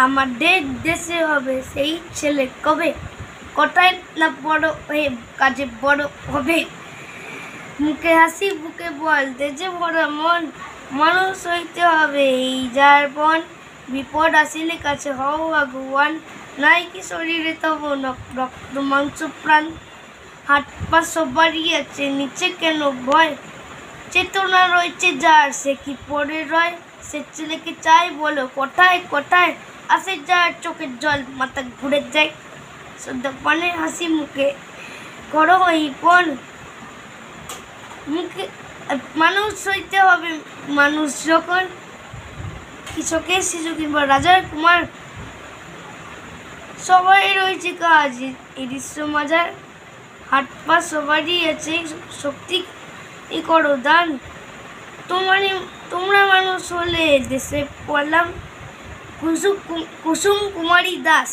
আমাদের দেশে হবে সেই ছেলে কবে, কোথায় না বড় হয়ে কাজে বড় হবে। মুখে হাসি বুকে বল দেজে ভরা মন, মানুষ হইতে হবে এই যার বন। বিপদ আসিলে কাছে হও ভগবান, নাই কি শরীরে তব রক্ত মাংস প্রাণ। হাত পা সবারই আছে নিচে কেন ভয়, চেতনা রয়েছে যার সে কি পড়ে রয়। সে ছেলেকে চাই বলো কোথায় কোথায়, আসে যার চোখের জল মাথা ঘুরে যায়। শ্রদ্ধা পানে হাসি মুখে করো এই পণ, মুখে মানুষ হইতে হবে মানুষ যখন, কৃষকের শিশু কিংবা রাজার কুমার, সবাই রয়েছে কাজ এই দৃশ্য মাজার। হাত পা সবারই আছে শক্তি করো দান, তোমরা মানুষ হলে দেশে পড়লাম। কুসুম কুমারী দাস।